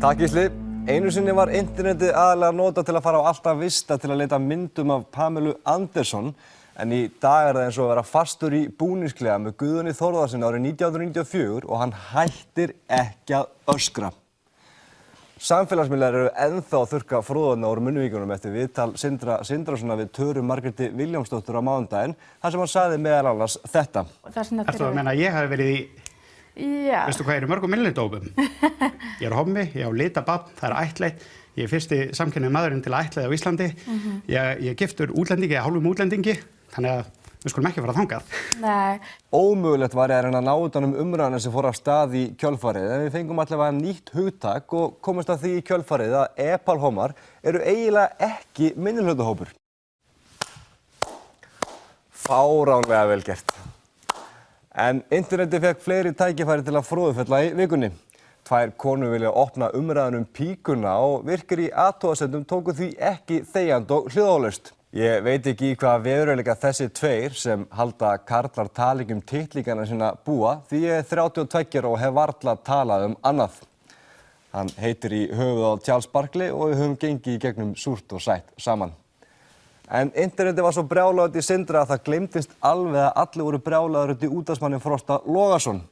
Takk Gísli. Einu sinni var internetið aðalega notað til að fara á alltaf vista til að leita myndum af Pamelu Andersson, en í dag það eins og að vera fastur í búningsklefa með Guðjóni Þórðarsyni árið 1994 og hann hættir ekki að öskra. Samfélagsmiðlar eru ennþá að þurrka fróðurnar úr munnvíkunum eftir viðtal Sindra Sindrasonar við Töru Margréti Vilhjálmsdóttur á mánudaginn, þar sem hann sagði meðal annars þetta. Ertu að meina að ég hafi verið í, veistu hvað eru mörgum millidópum? Ég er hommi, ég á litababn, það er ættleitt, ég er fyrsti samkynhneigði maðurinn til að ættleiða á Íslandi, ég er giftur útlendingi, hálfum útlendingi, þannig að við skulum ekki fara þangað. Nei. Ómögulegt var að reyna að ná utan umræðuna sem fór af stað í kjölfarið, en við fengum allavega nýtt hugtak og komumst að því í kjölfarið að epalhómar eru eiginlega ekki minnihlutahópur. Fáránlega vel gert. En internetið fekk fleiri tækifæri til að fróðufella í vikunni. Tvær konur vilja opna umræðan píkuna og virkir í athugasemdum tóku því ekki þegjandi og hljóðalaust. Ég veit ekki í hvaða veruleika þessi tveir sem halda karlar tala ekki titlingana sína búa, því ég er 32 og hef varla talað annað. Hann heitir í höfuð á Charles Barkley og við höfum gengið í gegnum súrt og sætt saman. En internetið var svo brjálaður í Sindra að það gleymdist alveg að allir voru brjálaður í útvarpsmanninn Frosta Logason.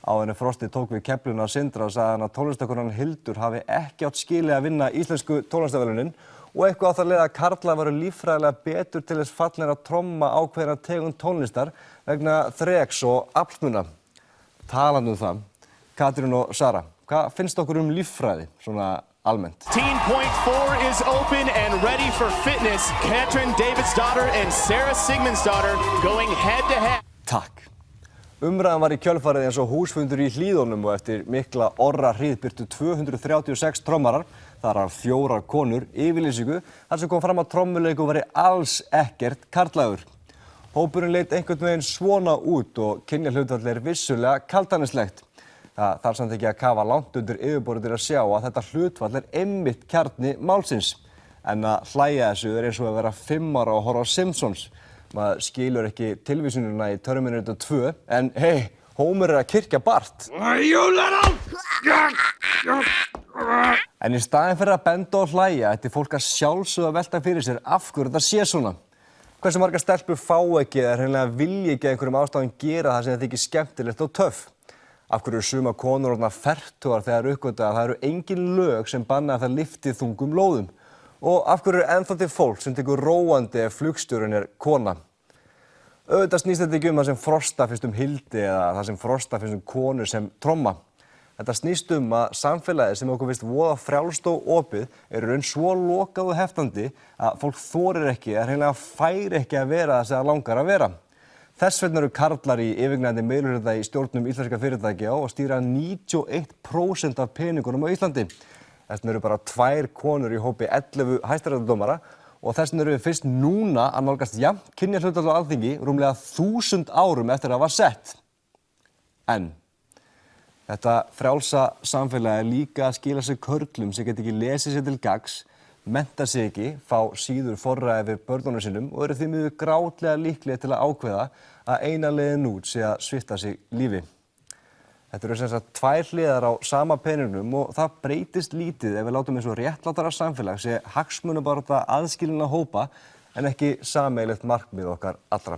Áður en Frosti tók við keflinu af Sindra og sagði hann að tónlistarkonan Hildur hafi ekki átt skilið að vinna íslensku tónlistarverðlaunin og eitthvað á það leið að karlar voru líffræðilega betur til þess fallnir að tromma ákveðna tegund tónlistar vegna þreks og aflsmuna. Talandi það, Katrín og Sara, hvað finnst okkur líffræði svona almennt? Teen Point 4 is open and ready for fitness. Katrin Davidsdóttir and Sarah Sigmundsdóttir going head to head. Takk. Umræðan var í kjölfarið eins og húsfundur í Hlíðunum og eftir mikla orrahríð birtu 236 trommarar, þar af 4 konur, yfirlýsingu, þar sem kom fram að trommuleikur væri alls ekkert karllægur. Hópurinn leit einhvern veginn svona út og kynjahlutfall er vissulega kaldhæðnislegt. Það þarf samt ekki að kafa langt undir yfirborðið til að sjá að þetta hlutfall er einmitt kjarni málsins. En að hlæja þessu er eins og að vera 5 ára og horfa á Simpsons. Maður skilur ekki tilvísununa í Terminator 2, en hei, Homer er að kyrkja Bart. En í staðinn fyrir að benda og hlæja, ætti fólk að sjálfsögðu að velta fyrir sér af hverju þetta sé svona. Hversu margar stelpur fá ekki eða hreinlega vilja ekki einhverjum ástæðum gera það sem það þykir skemmtilegt og töff. Af hverju eru suma konur orðnar fertugar þegar uppgötvað að það eru engin lög sem banna að það lyfti þungum lóðum. Og af hverju eru ennþá til fólk sem tekur róandi ef flugstjórinn er kona. Auðvitað snýst þetta ekki það sem Frosta finnst Hildi eða það sem Frosta finnst konur sem tromma. Þetta snýst að samfélagið sem okkur finnst voða frjálst og opið eru raun svo lokað og heftandi að fólk þorir ekki eða hreinlega fær ekki að vera það sem það langar að vera. Þess vegna eru karlar í yfirgnæfandi meirihluta í stjórnum íslenska fyrirtækja og stýra 91% af peningunum á Íslandi. Þess vegna eru bara 2 konur í hópi 11 hæstaréttardómara og þess vegna eru við fyrst núna að nálgast jafnt kynjahlutfall á Alþingi rúmlega 1000 árum eftir að það var sett. En þetta frjálsa samfélagi er líka að skila sig körlum sem geta ekki lesið sér til gagns, mennta sig ekki, fá síður forræði yfir börnunum sínum og eru því miður grátlega líklegir til að ákveða að eina leiðin út sé að svipta sig lífi. Þetta eru sem sagt 2 hliðar á sama peningnum og það breytist lítið ef við látum eins og réttlátara samfélag sé hagsmunabarátta aðskilinna hópa en ekki sameiginlegt markmið okkar allra.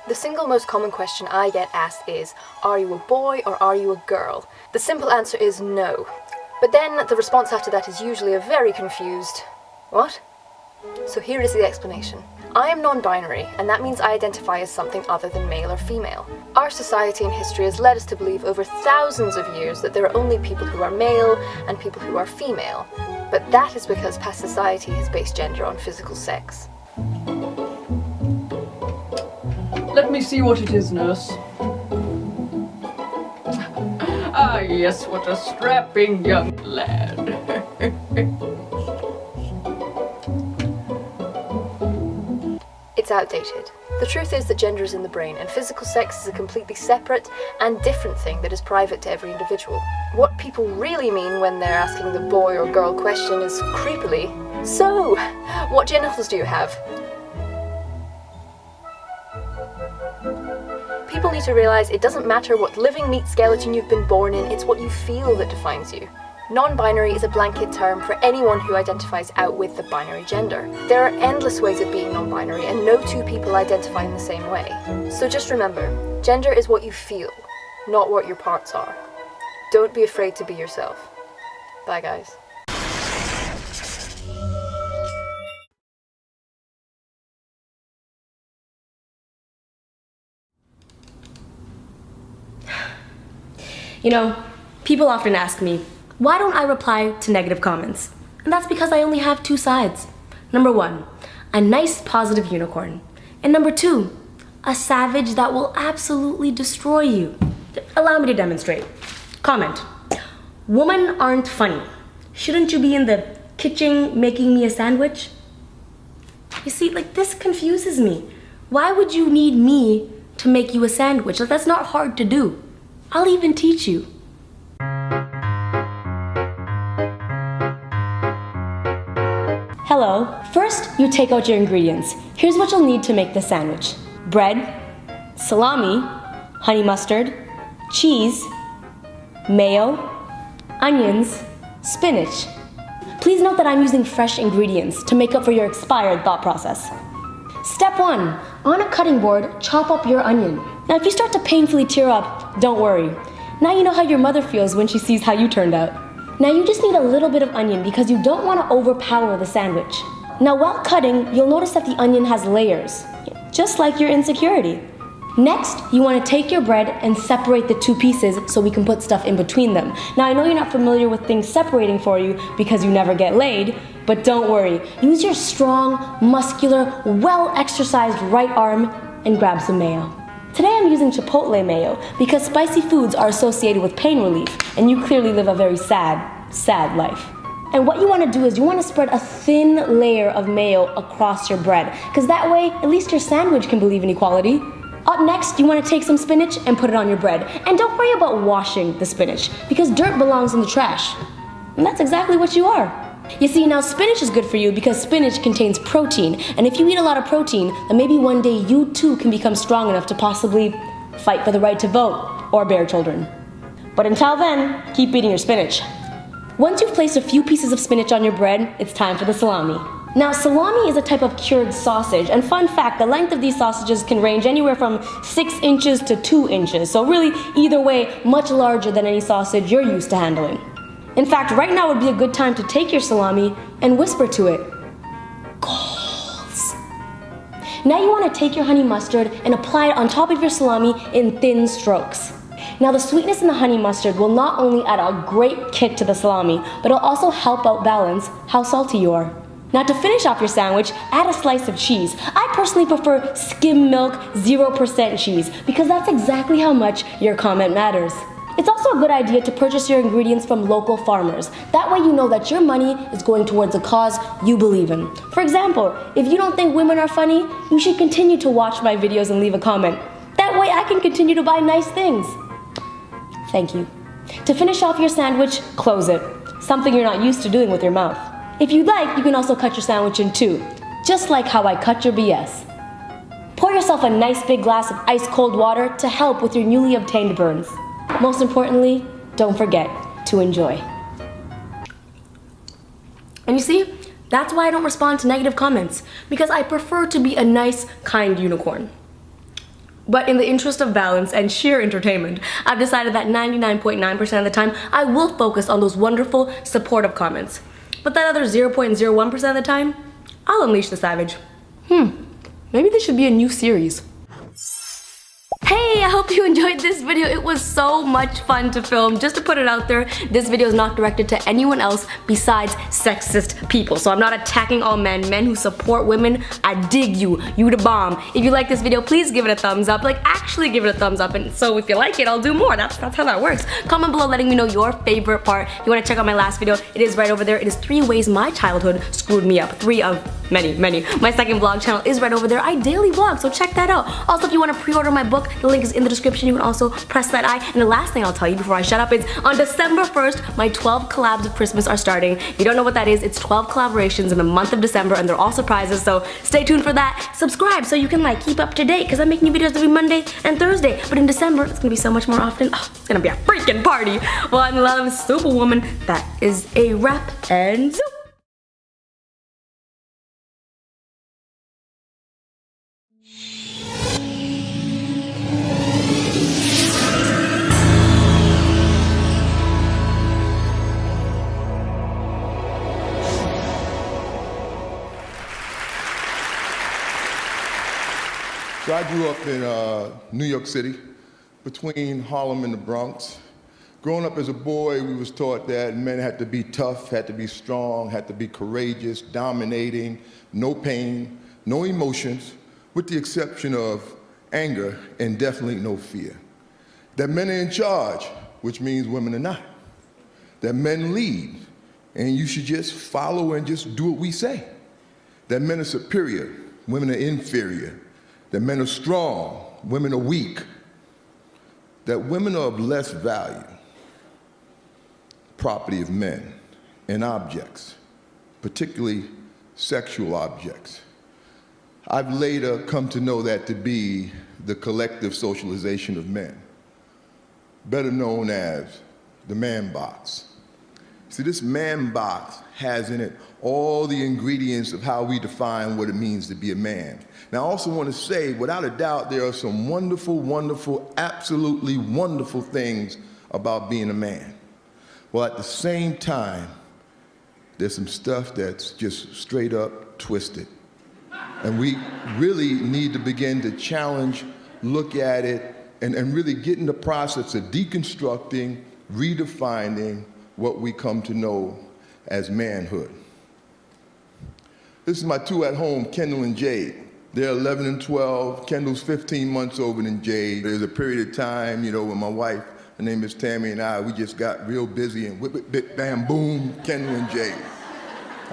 The single most common question I get asked is, are you a boy or are you a girl? The simple answer is no. But then the response after that is usually a very confused, what? So here is the explanation. I am non-binary, and that means I identify as something other than male or female. Our society and history has led us to believe over thousands of years that there are only people who are male and people who are female. But that is because past society has based gender on physical sex. Let me see what it is, nurse. Ah, yes, what a strapping young lad. It's outdated. The truth is that gender is in the brain, and physical sex is a completely separate and different thing that is private to every individual. What people really mean when they're asking the boy or girl question is creepily, "So, what genitals do you have?" People need to realize it doesn't matter what living meat skeleton you've been born in, it's what you feel that defines you. Non-binary is a blanket term for anyone who identifies out with the binary gender. There are endless ways of being non-binary, and no two people identify in the same way. So just remember, gender is what you feel, not what your parts are. Don't be afraid to be yourself. Bye, guys. You know, people often ask me, why don't I reply to negative comments? And that's because I only have two sides. Number one, a nice positive unicorn. And number two, a savage that will absolutely destroy you. Allow me to demonstrate. Comment. Women aren't funny. Shouldn't you be in the kitchen making me a sandwich? You see, this confuses me. Why would you need me to make you a sandwich? That's not hard to do. I'll even teach you. Hello. First, you take out your ingredients. Here's what you'll need to make the sandwich. Bread, salami, honey mustard, cheese, mayo, onions, spinach. Please note that I'm using fresh ingredients to make up for your expired thought process. Step 1. On a cutting board, chop up your onion. Now, if you start to painfully tear up, don't worry. Now you know how your mother feels when she sees how you turned out. Now you just need a little bit of onion because you don't want to overpower the sandwich. Now while cutting, you'll notice that the onion has layers, just like your insecurity. Next, you want to take your bread and separate the two pieces so we can put stuff in between them. Now I know you're not familiar with things separating for you because you never get laid, but don't worry. Use your strong, muscular, well-exercised right arm and grab some mayo. Today I'm using chipotle mayo because spicy foods are associated with pain relief, and you clearly live a very sad, sad life. And what you want to do is you want to spread a thin layer of mayo across your bread, because that way at least your sandwich can believe in equality. Up next, you want to take some spinach and put it on your bread. And don't worry about washing the spinach, because dirt belongs in the trash. And that's exactly what you are. You see, now spinach is good for you because spinach contains protein, and if you eat a lot of protein, then maybe one day you too can become strong enough to possibly fight for the right to vote or bear children. But until then, keep eating your spinach. Once you've placed a few pieces of spinach on your bread, it's time for the salami. Now, salami is a type of cured sausage, and fun fact, the length of these sausages can range anywhere from 6 inches to 2 inches, so really, either way, much larger than any sausage you're used to handling. In fact, right now would be a good time to take your salami and whisper to it, "Goals." Now you want to take your honey mustard and apply it on top of your salami in thin strokes. Now the sweetness in the honey mustard will not only add a great kick to the salami, but it'll also help out balance how salty you are. Now to finish off your sandwich, add a slice of cheese. I personally prefer skim milk 0% cheese because that's exactly how much your comment matters. It's also a good idea to purchase your ingredients from local farmers. That way you know that your money is going towards a cause you believe in. For example, if you don't think women are funny, you should continue to watch my videos and leave a comment. That way I can continue to buy nice things. Thank you. To finish off your sandwich, close it. Something you're not used to doing with your mouth. If you'd like, you can also cut your sandwich in two, just like how I cut your BS. Pour yourself a nice big glass of ice cold water to help with your newly obtained burns. Most importantly, don't forget to enjoy. And you see, that's why I don't respond to negative comments, because I prefer to be a nice, kind unicorn. But in the interest of balance and sheer entertainment, I've decided that 99.9% of the time, I will focus on those wonderful, supportive comments. But that other 0.01% of the time, I'll unleash the savage. Maybe this should be a new series. Hey, I hope you enjoyed this video. It was so much fun to film. Just to put it out there, this video is not directed to anyone else besides sexist people. So I'm not attacking all men who support women. I dig you. You the bomb. If you like this video, please give it a thumbs up. Actually give it a thumbs up. And so if you like it, I'll do more. That's how that works. Comment below letting me know your favorite part. If you want to check out my last video, it is right over there. It is 3 ways my childhood screwed me up. 3 of many. My second vlog channel is right over there. I daily vlog, so check that out. Also, if you want to pre-order my book, the link is in the description. You can also press that I. And the last thing I'll tell you before I shut up is on December 1st, my 12 collabs of Christmas are starting. If you don't know what that is, it's 12 collaborations in the month of December, and they're all surprises, so stay tuned for that. Subscribe so you can like keep up to date, because I'm making new videos every Monday and Thursday. But in December, it's gonna be so much more often. Oh, it's gonna be a freaking party. Well, I'm Love Superwoman. That is a wrap, and zoop. So I grew up in New York City, between Harlem and the Bronx. Growing up as a boy, we was taught that men had to be tough, had to be strong, had to be courageous, dominating, no pain, no emotions, with the exception of anger and definitely no fear. That men are in charge, which means women are not. That men lead, and you should just follow and just do what we say. That men are superior, women are inferior. That men are strong, women are weak. That women are of less value, property of men, and objects, particularly sexual objects. I've later come to know that to be the collective socialization of men, better known as the man box. See, this man box has in it all the ingredients of how we define what it means to be a man. Now, I also want to say, without a doubt, there are some wonderful, wonderful, absolutely wonderful things about being a man. Well, at the same time, there's some stuff that's just straight up twisted. And we really need to begin to challenge, look at it, and really get in the process of deconstructing, redefining what we come to know as manhood. This is my two at home, Kendall and Jade. They're 11 and 12. Kendall's 15 months older than Jade. There's a period of time, you know, when my wife, her name is Tammy, and I, we just got real busy and whip it, bit, bam, boom, Kendall and Jade.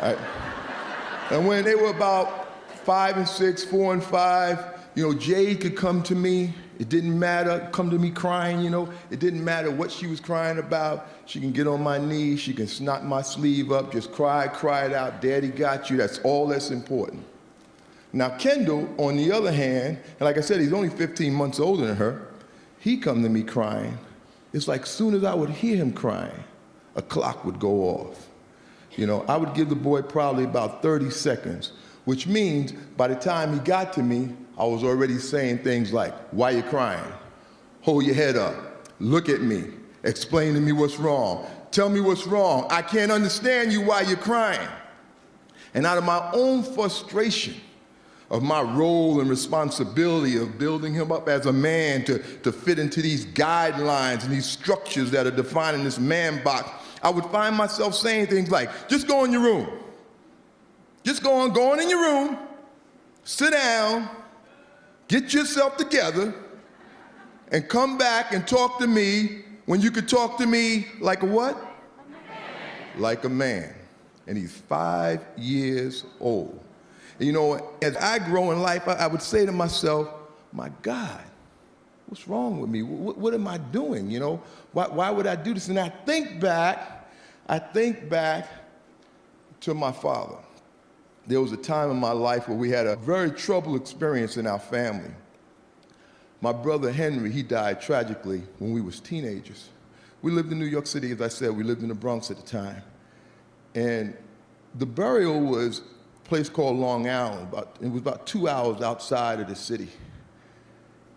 All right? And when they were about 5 and 6, 4 and 5, you know, Jade could come to me. It didn't matter, come to me crying, you know. It didn't matter what she was crying about. She can get on my knees, she can snot my sleeve up, just cry it out, Daddy got you, that's all that's important. Now Kendall, on the other hand, and like I said, he's only 15 months older than her, he come to me crying. It's like soon as I would hear him crying, a clock would go off. You know, I would give the boy probably about 30 seconds, which means by the time he got to me, I was already saying things like, why you crying? Hold your head up, look at me, explain to me what's wrong, tell me what's wrong, I can't understand you why you're crying. And out of my own frustration of my role and responsibility of building him up as a man to fit into these guidelines and these structures that are defining this man box, I would find myself saying things like, just go in your room. Just go on in your room, sit down, get yourself together, and come back and talk to me when you could talk to me like a what? A man. Like a man. And he's 5 years old. And you know, as I grow in life, I would say to myself, my God, what's wrong with me? What am I doing, you know? Why would I do this? And I think back to my father. There was a time in my life where we had a very troubled experience in our family. My brother Henry, he died tragically when we was teenagers. We lived in New York City, as I said, we lived in the Bronx at the time. And the burial was a place called Long Island. It was about 2 hours outside of the city.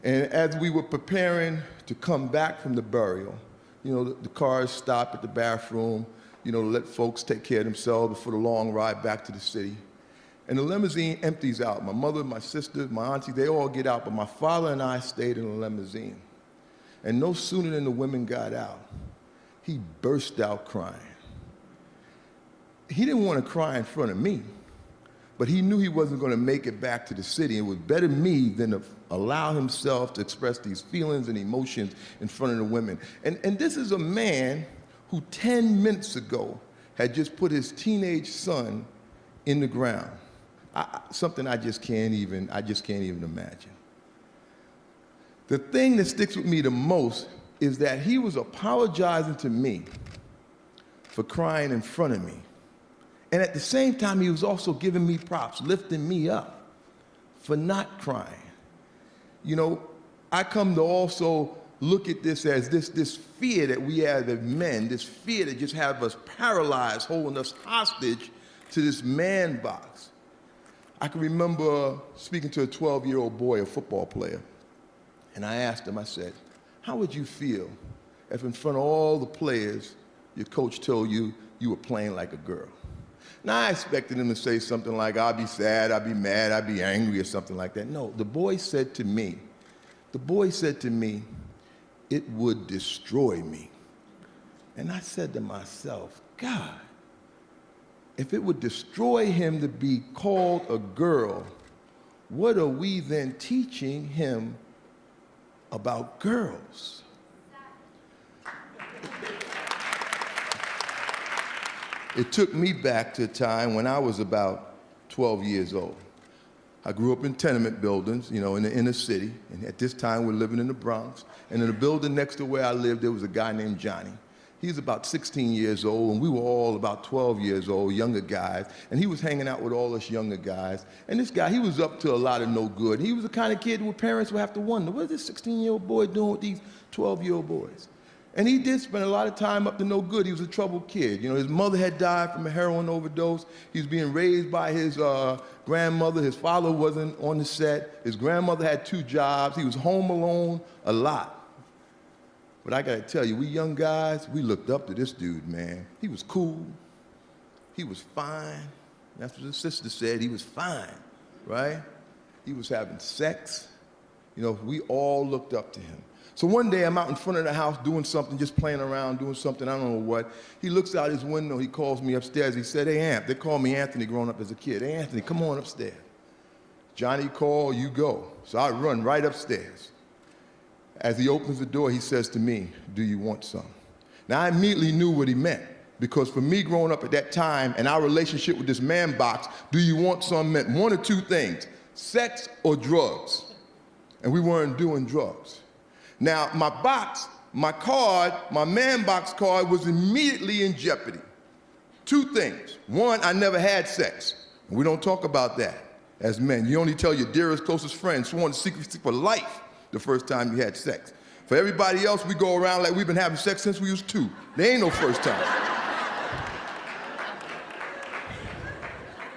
And as we were preparing to come back from the burial, you know, the cars stopped at the bathroom, you know, to let folks take care of themselves before the long ride back to the city. And the limousine empties out. My mother, my sister, my auntie, they all get out, but my father and I stayed in the limousine. And no sooner than the women got out, he burst out crying. He didn't want to cry in front of me, but he knew he wasn't going to make it back to the city. It was better me than to allow himself to express these feelings and emotions in front of the women. And this is a man who 10 minutes ago had just put his teenage son in the ground. something I just can't even imagine. The thing that sticks with me the most is that he was apologizing to me for crying in front of me. And at the same time, he was also giving me props, lifting me up for not crying. You know, I come to also look at this as this fear that we have as men, this fear that just have us paralyzed, holding us hostage to this man box. I can remember speaking to a 12-year-old boy, a football player, and I asked him, I said, how would you feel if in front of all the players, your coach told you you were playing like a girl? Now, I expected him to say something like, I'll be sad, I'll be mad, I'll be angry, or something like that. No, the boy said to me, it would destroy me. And I said to myself, God, if it would destroy him to be called a girl, what are we then teaching him about girls? It took me back to a time when I was about 12 years old. I grew up in tenement buildings, you know, in the inner city, and at this time we're living in the Bronx. And in the building next to where I lived, there was a guy named Johnny. He was about 16 years old, and we were all about 12 years old, younger guys, and he was hanging out with all us younger guys. And this guy, he was up to a lot of no good. He was the kind of kid where parents would have to wonder, what is this 16-year-old boy doing with these 12-year-old boys? And he did spend a lot of time up to no good. He was a troubled kid. You know, his mother had died from a heroin overdose. He was being raised by his grandmother. His father wasn't on the set. His grandmother had 2 jobs. He was home alone a lot. But I gotta tell you, we young guys, we looked up to this dude, man. He was cool. He was fine. That's what his sister said. He was fine, right? He was having sex. You know, we all looked up to him. So one day I'm out in front of the house doing something, just playing around, doing something, I don't know what. He looks out his window, he calls me upstairs. He said, hey, Amp, they called me Anthony growing up as a kid. Hey, Anthony, come on upstairs. Johnny called, you go. So I run right upstairs. As he opens the door, he says to me, do you want some? Now, I immediately knew what he meant, because for me growing up at that time and our relationship with this man box, do you want some meant one or two things, sex or drugs. And we weren't doing drugs. Now, my box, my card, my man box card was immediately in jeopardy. 2 things. One, I never had sex. And we don't talk about that as men. You only tell your dearest, closest friends, sworn to secrecy for life, the first time you had sex. For everybody else, we go around like we've been having sex since we was 2. There ain't no first time.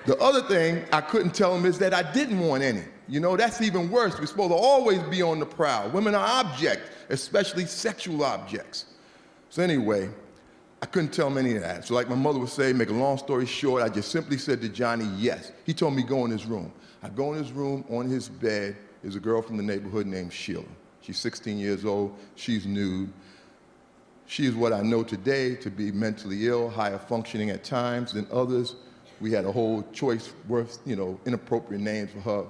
The other thing I couldn't tell them is that I didn't want any. You know, that's even worse. We're supposed to always be on the prowl. Women are objects, especially sexual objects. So anyway, I couldn't tell him any of that. So like my mother would say, make a long story short, I just simply said to Johnny, yes. He told me go in his room. I go in his room, on his bed is a girl from the neighborhood named Sheila. She's 16 years old, she's nude. She is what I know today to be mentally ill, higher functioning at times than others. We had a whole choice worth, you know, inappropriate names for her.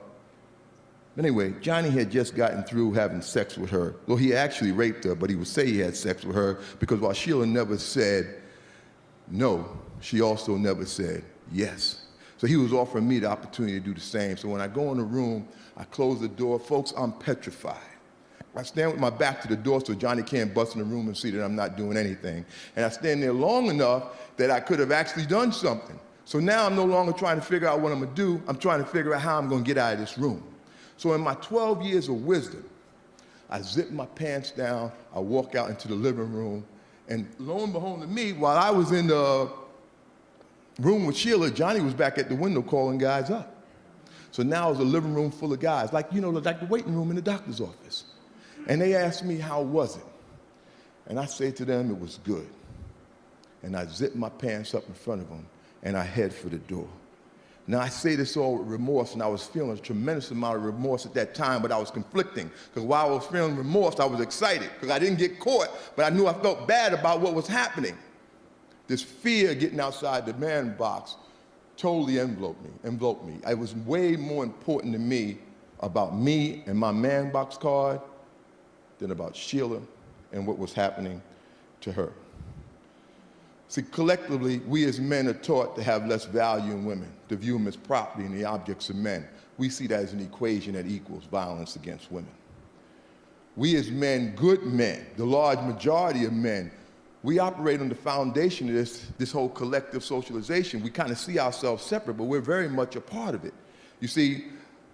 Anyway, Johnny had just gotten through having sex with her. Well, he actually raped her, but he would say he had sex with her because while Sheila never said no, she also never said yes. So he was offering me the opportunity to do the same. So when I go in the room, I close the door. Folks, I'm petrified. I stand with my back to the door so Johnny can't bust in the room and see that I'm not doing anything. And I stand there long enough that I could have actually done something. So now I'm no longer trying to figure out what I'm gonna do. I'm trying to figure out how I'm gonna get out of this room. So in my 12 years of wisdom, I zip my pants down, I walk out into the living room, and lo and behold to me, while I was in the room with Sheila, Johnny was back at the window calling guys up. So now it's a living room full of guys, like, you know, like the waiting room in the doctor's office. And they asked me, how was it? And I say to them, it was good. And I zip my pants up in front of them, and I head for the door. Now, I say this all with remorse, and I was feeling a tremendous amount of remorse at that time, but I was conflicting, because while I was feeling remorse, I was excited, because I didn't get caught, but I knew I felt bad about what was happening. This fear of getting outside the man box totally enveloped me. It was way more important to me about me and my man box card than about Sheila and what was happening to her. See, collectively, we as men are taught to have less value in women, to view them as property and the objects of men. We see that as an equation that equals violence against women. We as men, good men, the large majority of men, we operate on the foundation of this whole collective socialization. We kind of see ourselves separate, but we're very much a part of it. You see,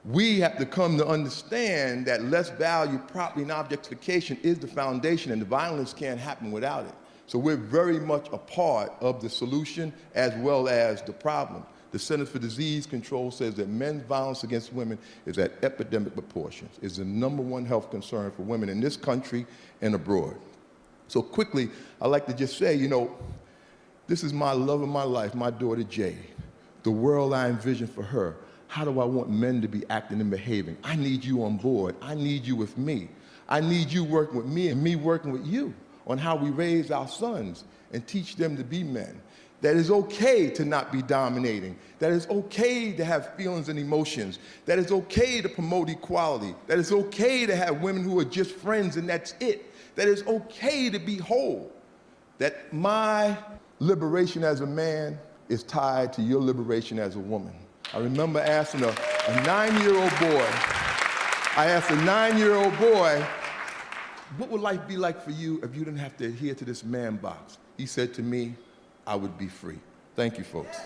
we have to come to understand that less value, property, and objectification is the foundation, and the violence can't happen without it. So we're very much a part of the solution as well as the problem. The Centers for Disease Control says that men's violence against women is at epidemic proportions. It's the #1 health concern for women in this country and abroad. So quickly, I'd like to just say, you know, this is my love of my life, my daughter Jade. The world I envision for her. How do I want men to be acting and behaving? I need you on board. I need you with me. I need you working with me and me working with you on how we raise our sons and teach them to be men. That it's okay to not be dominating. That it's okay to have feelings and emotions. That it's okay to promote equality. That it's okay to have women who are just friends and that's it. That it's okay to be whole. That my liberation as a man is tied to your liberation as a woman. I remember asking a 9-year-old boy, what would life be like for you if you didn't have to adhere to this man box? He said to me, I would be free. Thank you, folks.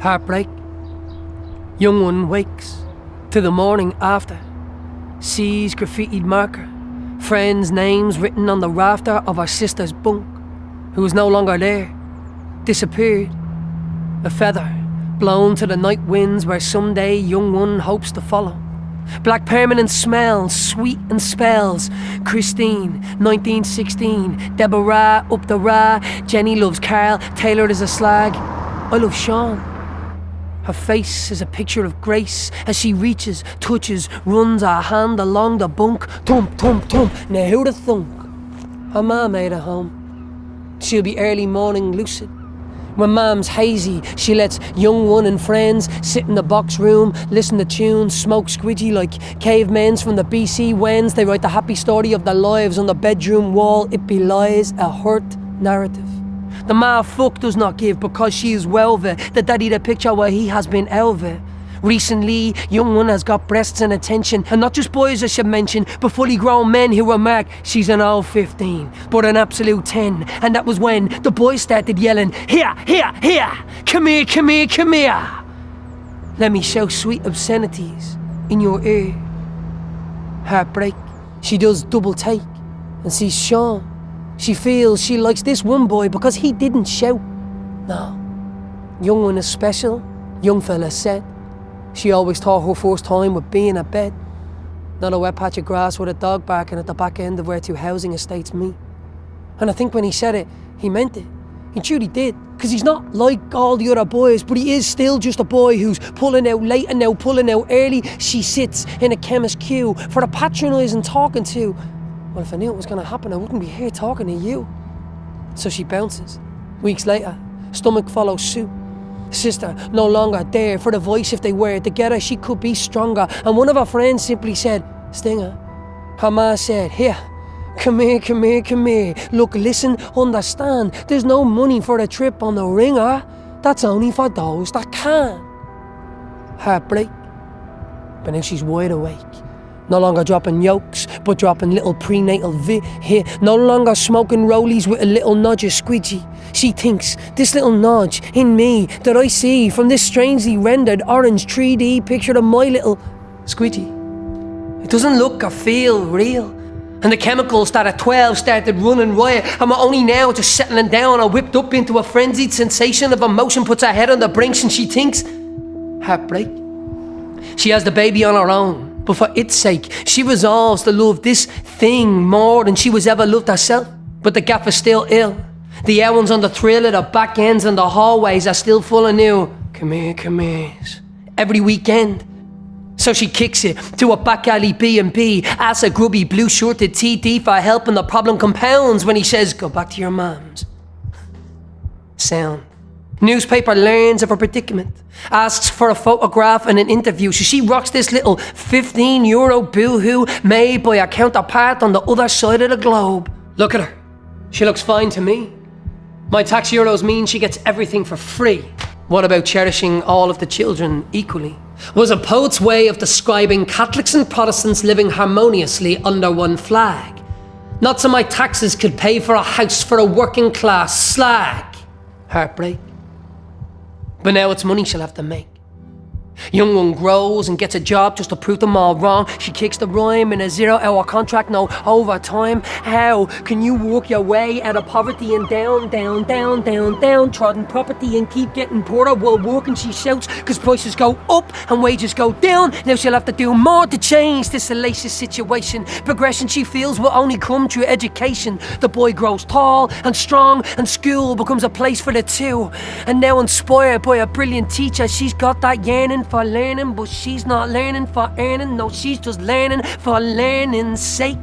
Heartbreak. Young one wakes to the morning after, sees graffitied marker, friends' names written on the rafter of her sister's bunk, who was no longer there, disappeared. A feather blown to the night winds where someday young one hopes to follow. Black permanent smells, sweet and spells. Christine, 1916, Deborah, up the Ra, Jenny loves Carl, tailored as a slag. I love Sean. Her face is a picture of grace as she reaches, touches, runs her hand along the bunk. Thump, thump, thump. Now who'd have thunk? Her ma made her home. She'll be early morning lucid. When Mam's hazy, she lets young one and friends sit in the box room, listen to tunes, smoke squidgy like cavemens from the BC Wens. They write the happy story of their lives on the bedroom wall. It belies a hurt narrative. The ma fuck does not give because she is welva. The daddy the picture where he has been elva. Recently, young one has got breasts and attention, and not just boys I should mention, but fully grown men who remark she's an old 15, but an absolute 10. And that was when the boys started yelling, here, here, here, come here, come here, come here. Let me show sweet obscenities in your ear. Heartbreak, she does double take and sees Sean. She feels she likes this one boy because he didn't shout. No, young one is special, young fella said. She always thought her first time would be in a bed, not a wet patch of grass with a dog barking at the back end of where two housing estates meet. And I think when he said it, he meant it. He truly did, because he's not like all the other boys, but he is still just a boy who's pulling out late and now pulling out early. She sits in a chemist queue for the patronising talking to. Well, if I knew it was going to happen, I wouldn't be here talking to you. So she bounces. Weeks later, stomach follows suit. Sister no longer there for the voice. If they were together, she could be stronger. And one of her friends simply said, Stinger. Her ma said, here, come here, come here, come here. Look, listen, understand. There's no money for the trip on the Ringer. That's only for those that can. Heartbreak. But now she's wide awake. No longer dropping yolks, but dropping little prenatal here. No longer smoking rollies with a little nudge of squidgy. She thinks this little nudge in me that I see from this strangely rendered orange 3D picture of my little squidgy. It doesn't look or feel real. And the chemicals that at 12 started running riot, and we're only now just settling down or whipped up into a frenzied sensation of emotion, puts her head on the brinks and she thinks, heartbreak. She has the baby on her own. But for its sake, she resolves to love this thing more than she was ever loved herself. But the gaffer's still ill. The air ones on the thrill of the back ends and the hallways are still full of new come here, come here's. Every weekend. So she kicks it to a back alley B&B, asks a grubby blue-shirted TD for help, and the problem compounds when he says, go back to your mum's. Sound. Newspaper learns of her predicament, asks for a photograph and an interview, so she rocks this little €15 boohoo made by a counterpart on the other side of the globe. Look at her. She looks fine to me. My tax euros mean she gets everything for free. What about cherishing all of the children equally? Was a poet's way of describing Catholics and Protestants living harmoniously under one flag. Not so my taxes could pay for a house for a working class slag. Heartbreak. But now it's money she'll have to make. Young one grows and gets a job just to prove them all wrong. She kicks the rhyme in a 0-hour contract, no overtime. How can you work your way out of poverty and down, trodden property and keep getting poorer while working? She shouts, cause prices go up and wages go down. Now she'll have to do more to change this salacious situation. Progression she feels will only come through education. The boy grows tall and strong and school becomes a place for the two. And now inspired by a brilliant teacher, she's got that yearning for learning, but she's not learning for earning. No, she's just learning for learning's sake,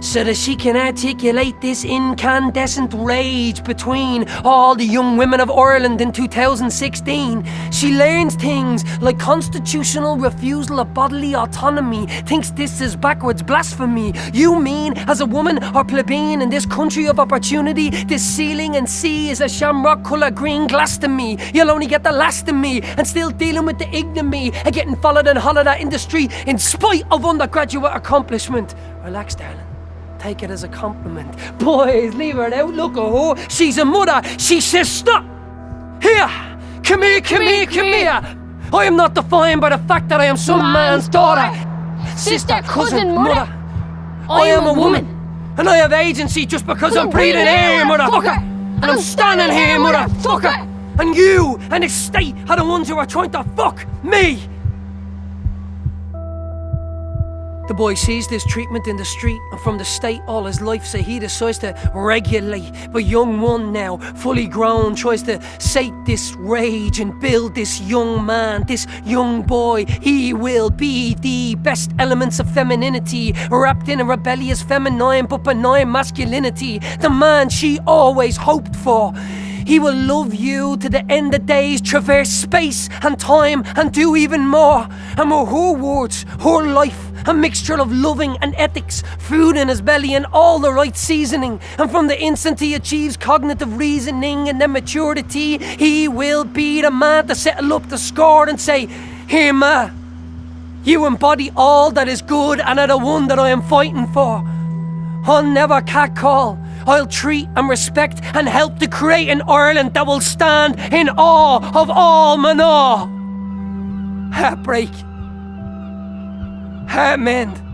so that she can articulate this incandescent rage between all the young women of Ireland in 2016. She learns things like constitutional refusal of bodily autonomy, thinks this is backwards blasphemy. You mean, as a woman or plebeian in this country of opportunity, this ceiling and sea is a shamrock colour green glass to me? You'll only get the last of me, and still dealing with the ignominy and getting followed and hollered at in the street in spite of undergraduate accomplishment. Relax, darling. Take it as a compliment. Boys, leave her out. Look at her. She's a mother. She says, stop. Here. Come here. I am not defined by the fact that I am some man's daughter. Sister, cousin, mother. I am a woman. And I have agency just because I'm breathing air, motherfucker. And I'm standing here, motherfucker. And you and the state are the ones who are trying to fuck me. The boy sees this treatment in the street and from the state all his life, so he decides to regulate. But young one now, fully grown, tries to sate this rage and build this young man, this young boy. He will be the best elements of femininity, wrapped in a rebellious feminine but benign masculinity. The man she always hoped for. He will love you to the end of days, traverse space and time and do even more. And with her words, her life, a mixture of loving and ethics, food in his belly and all the right seasoning. And from the instant he achieves cognitive reasoning and then maturity, he will be the man to settle up the score and say, here ma, you embody all that is good and are the one that I am fighting for. I'll never catcall. I'll treat and respect and help to create an Ireland that will stand in awe of all manor. Heartbreak. Heartmend.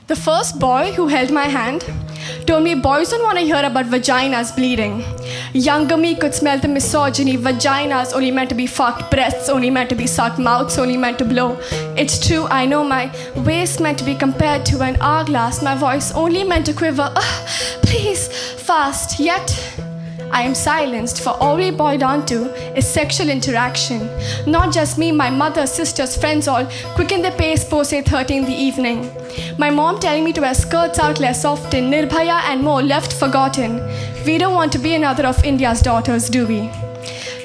The first boy who held my hand told me boys don't want to hear about vaginas bleeding. Younger me could smell the misogyny. Vaginas only meant to be fucked, breasts only meant to be sucked, mouths only meant to blow. It's true, I know my waist meant to be compared to an hourglass. My voice only meant to quiver, please, fast. Yet I am silenced, for all we boil down to is sexual interaction. Not just me, my mother, sisters, friends all quicken the pace post 8:30 in the evening. My mom telling me to wear skirts out less often, Nirbhaya and more left forgotten. We don't want to be another of India's daughters, do we?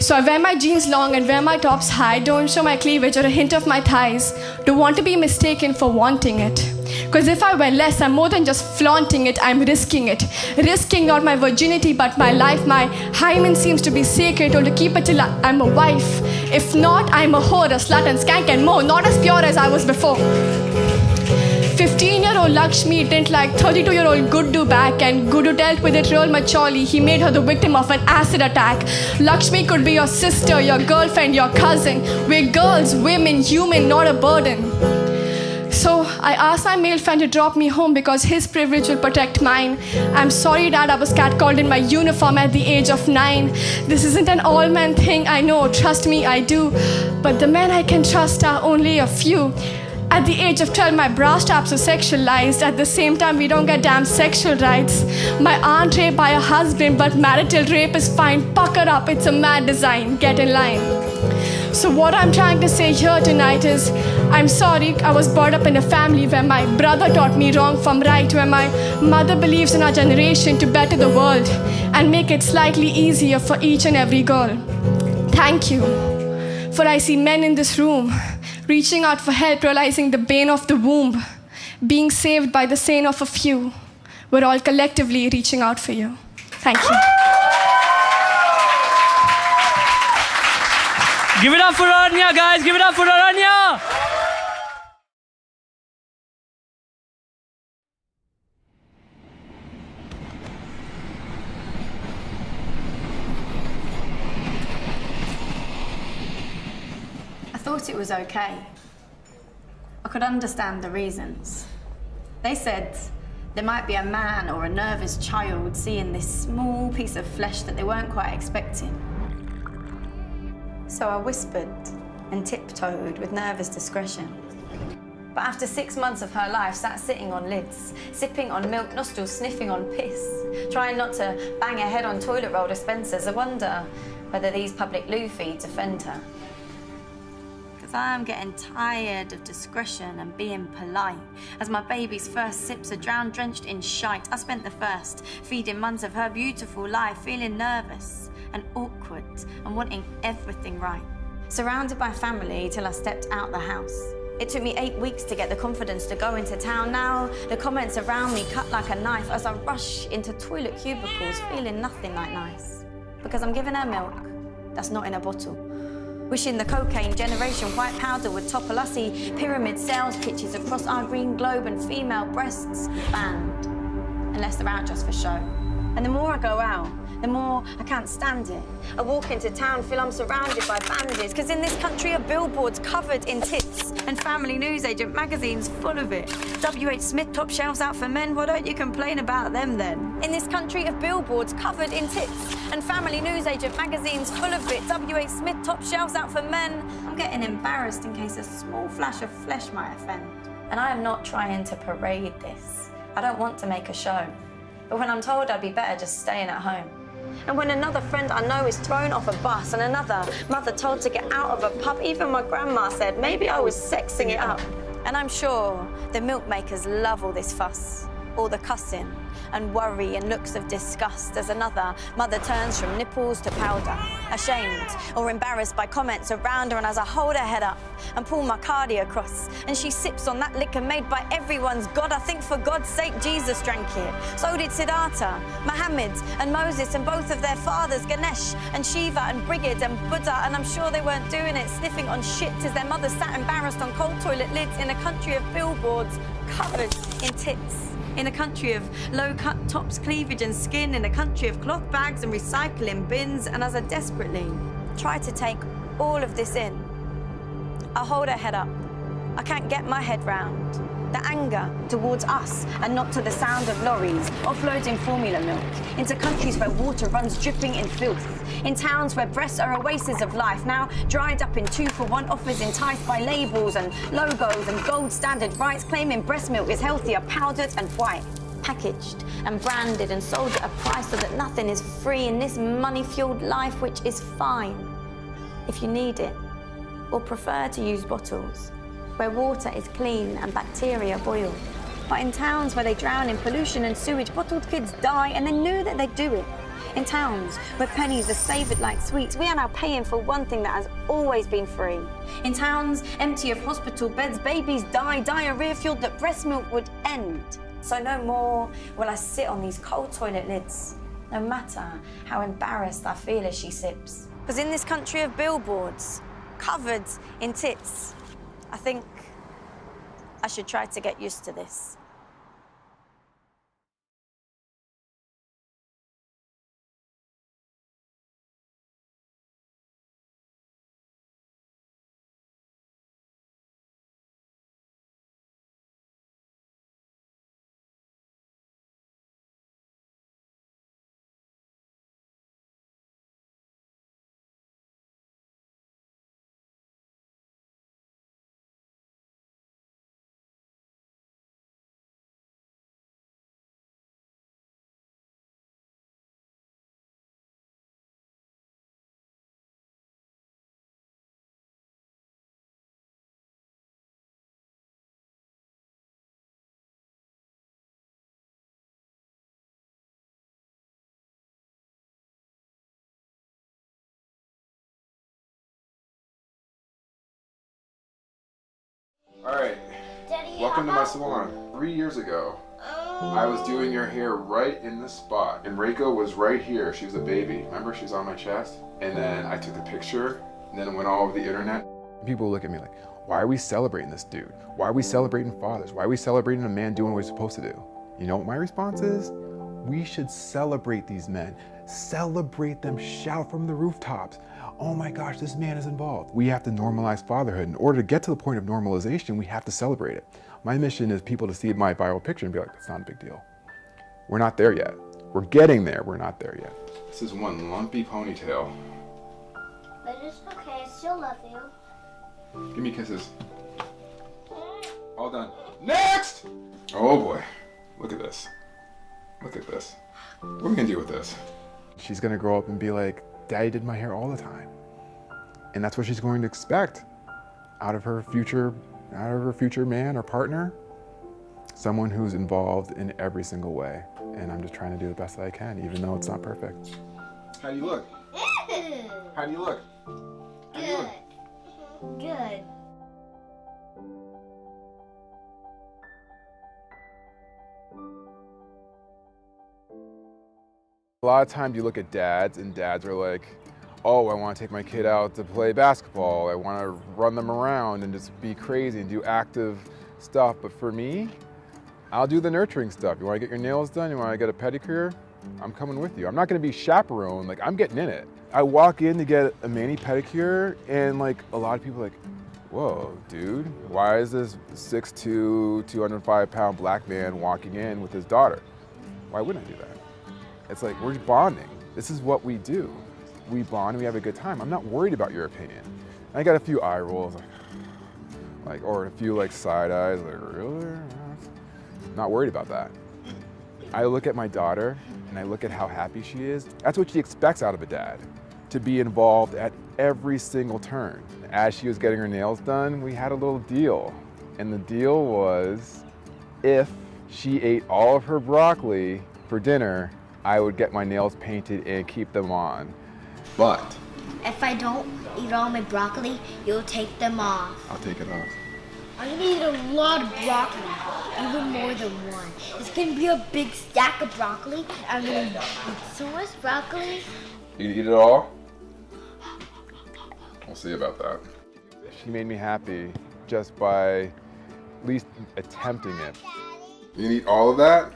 So I wear my jeans long and wear my tops high, don't show my cleavage or a hint of my thighs. Don't want to be mistaken for wanting it. Because if I wear less, I'm more than just flaunting it, I'm risking it. Risking not my virginity, but my life. My hymen seems to be sacred, told to keep it till I'm a wife. If not, I'm a whore, a slut and skank and more, not as pure as I was before. 15-year-old Lakshmi didn't like 32-year-old Guddu back, and Guddu dealt with it real maturely. He made her the victim of an acid attack. Lakshmi could be your sister, your girlfriend, your cousin. We're girls, women, human, not a burden. So I asked my male friend to drop me home because his privilege will protect mine. I'm sorry, Dad, I was catcalled in my uniform at the age of 9. This isn't an all-man thing, I know, trust me, I do. But the men I can trust are only a few. At the age of 12, my bra straps are sexualized. At the same time, we don't get damn sexual rights. My aunt raped by her husband, but marital rape is fine. Pucker up, it's a mad design, get in line. So what I'm trying to say here tonight is, I'm sorry I was brought up in a family where my brother taught me wrong from right, where my mother believes in our generation to better the world and make it slightly easier for each and every girl. Thank you. For I see men in this room reaching out for help, realizing the bane of the womb, being saved by the sin of a few. We're all collectively reaching out for you. Thank you. Give it up for Aranya, guys! Give it up for Aranya! I thought it was okay. I could understand the reasons. They said there might be a man or a nervous child seeing this small piece of flesh that they weren't quite expecting. So I whispered and tiptoed with nervous discretion. But after 6 months of her life sat sitting on lids, sipping on milk, nostrils sniffing on piss, trying not to bang her head on toilet roll dispensers, I wonder whether these public loo feeds offend her. Because I am getting tired of discretion and being polite. As my baby's first sips are drowned, drenched in shite, I spent the first feeding months of her beautiful life feeling nervous and awkward and wanting everything right. Surrounded by family till I stepped out the house. It took me 8 weeks to get the confidence to go into town. Now the comments around me cut like a knife as I rush into toilet cubicles feeling nothing like nice. Because I'm giving her milk that's not in a bottle. Wishing the cocaine generation white powder would topple. I see pyramid sales pitches across our green globe and female breasts banned. Unless they're out just for show. And the more I go out, the more I can't stand it. I walk into town, feel I'm surrounded by bandits, because in this country are billboards covered in tits and family newsagent magazines full of it. W.H. Smith top shelves out for men, why don't you complain about them then? In this country of billboards covered in tits and family newsagent magazines full of it. W.H. Smith top shelves out for men. I'm getting embarrassed in case a small flash of flesh might offend. And I am not trying to parade this. I don't want to make a show. But when I'm told I'd be better just staying at home. And when another friend I know is thrown off a bus and another mother told to get out of a pub, even my grandma said maybe I was sexing it up. And I'm sure the milk makers love all this fuss, all the cussing and worry and looks of disgust as another mother turns from nipples to powder, ashamed or embarrassed by comments around her. And as I hold her head up and pull my cardi across and she sips on that liquor made by everyone's God, I think for God's sake Jesus drank it. So did Siddhartha, Muhammad and Moses and both of their fathers, Ganesh and Shiva and Brigid and Buddha. And I'm sure they weren't doing it sniffing on shit as their mothers sat embarrassed on cold toilet lids in a country of billboards covered in tits. In a country of low-cut tops, cleavage and skin, in a country of cloth bags and recycling bins. And as I desperately try to take all of this in, I hold her head up. I can't get my head round the anger towards us and not to the sound of lorries offloading formula milk into countries where water runs dripping in filth, in towns where breasts are oases of life, now dried up in 2-for-1 offers enticed by labels and logos and gold standard rights claiming breast milk is healthier, powdered and white, packaged and branded and sold at a price so that nothing is free in this money-fueled life, which is fine if you need it or prefer to use bottles where water is clean and bacteria boil. But in towns where they drown in pollution and sewage, bottled kids die and they knew that they'd do it. In towns where pennies are savoured like sweets, we are now paying for one thing that has always been free. In towns empty of hospital beds, babies die, diarrhoea fueled that breast milk would end. So no more will I sit on these cold toilet lids, no matter how embarrassed I feel as she sips. Because in this country of billboards, covered in tits, I think I should try to get used to this. All right, welcome to my salon. 3 years ago, I was doing your hair right in this spot, and Reiko was right here. She was a baby. Remember, she's on my chest? And then I took a picture, and then it went all over the internet. People look at me like, why are we celebrating this dude? Why are we celebrating fathers? Why are we celebrating a man doing what he's supposed to do? You know what my response is? We should celebrate these men. Celebrate them, shout from the rooftops. Oh my gosh, this man is involved. We have to normalize fatherhood. In order to get to the point of normalization, we have to celebrate it. My mission is people to see my viral picture and be like, that's not a big deal. We're not there yet. We're getting there, we're not there yet. This is one lumpy ponytail. But it's okay, I still love you. Give me kisses. All done. Next! Oh boy, look at this. Look at this. What are we gonna do with this? She's gonna grow up and be like, Daddy did my hair all the time. And that's what she's going to expect out of her future man or partner. Someone who's involved in every single way. And I'm just trying to do the best that I can, even though it's not perfect. How do you look? How do you look? How do you look? Good. A lot of times you look at dads and dads are like, oh, I want to take my kid out to play basketball. I want to run them around and just be crazy and do active stuff. But for me, I'll do the nurturing stuff. You want to get your nails done? You want to get a pedicure? I'm coming with you. I'm not going to be chaperone. Like, I'm getting in it. I walk in to get a mani pedicure and like a lot of people are like, whoa, dude, why is this 6'2", 205-pound black man walking in with his daughter? Why wouldn't I do that? It's like, we're bonding. This is what we do. We bond and we have a good time. I'm not worried about your opinion. And I got a few eye rolls, or a few like side eyes, like, really? Not worried about that. I look at my daughter and I look at how happy she is. That's what she expects out of a dad, to be involved at every single turn. As she was getting her nails done, we had a little deal. And the deal was, if she ate all of her broccoli for dinner, I would get my nails painted and keep them on. But If I don't eat all my broccoli, you'll take them off. I'll take it off. I'm gonna eat a lot of broccoli, even more than one. It's gonna be a big stack of broccoli. I'm gonna eat so much broccoli. You gonna eat it all? We'll see about that. She made me happy just by at least attempting it. You gonna eat all of that?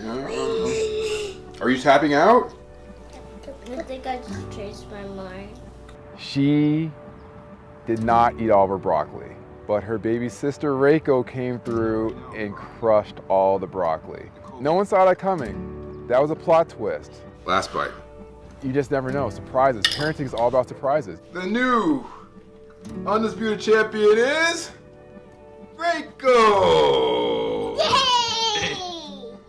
Yeah. Are you tapping out? I think I just changed my mind. She did not eat all of her broccoli, but her baby sister Reiko came through and crushed all the broccoli. No one saw that coming. That was a plot twist. Last bite. You just never know. Surprises. Parenting is all about surprises. The new undisputed champion is Reiko! Yay!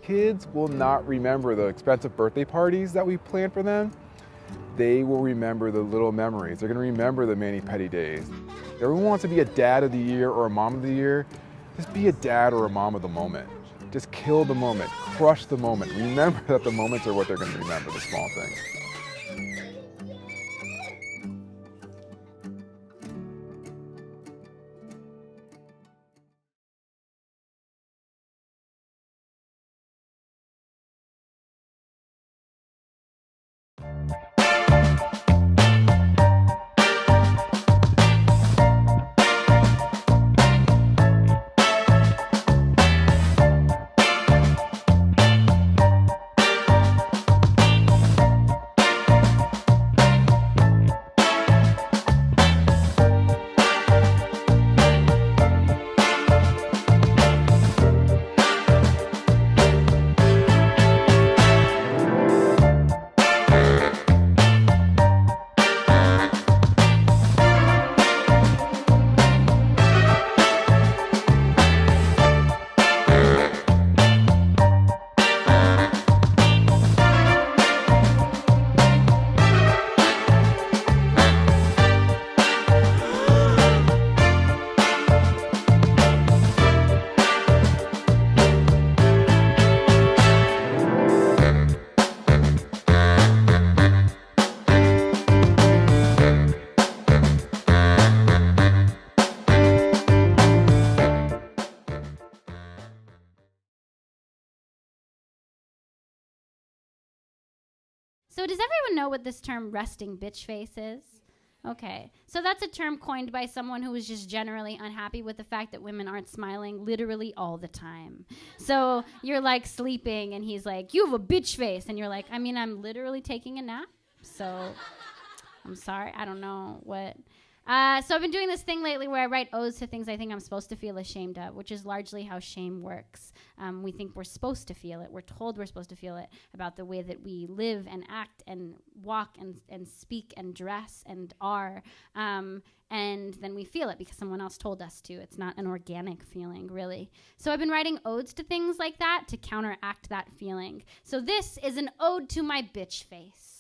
Kids will not remember the expensive birthday parties that we planned for them. They will remember the little memories. They're gonna remember the mani-pedi days. Everyone wants to be a dad of the year or a mom of the year. Just be a dad or a mom of the moment. Just kill the moment, crush the moment. Remember that the moments are what they're gonna remember, the small things. So does everyone know what this term resting bitch face is? Okay, so that's a term coined by someone who was just generally unhappy with the fact that women aren't smiling literally all the time. So you're like sleeping and he's like, you have a bitch face. And you're like, I mean, I'm literally taking a nap. So I'm sorry, I don't know what. So I've been doing this thing lately where I write odes to things I think I'm supposed to feel ashamed of, which is largely how shame works. We think we're supposed to feel it. We're told we're supposed to feel it about the way that we live and act and walk and speak and dress and are. And then we feel it because someone else told us to. It's not an organic feeling, really. So I've been writing odes to things like that to counteract that feeling. So this is an ode to my bitch face.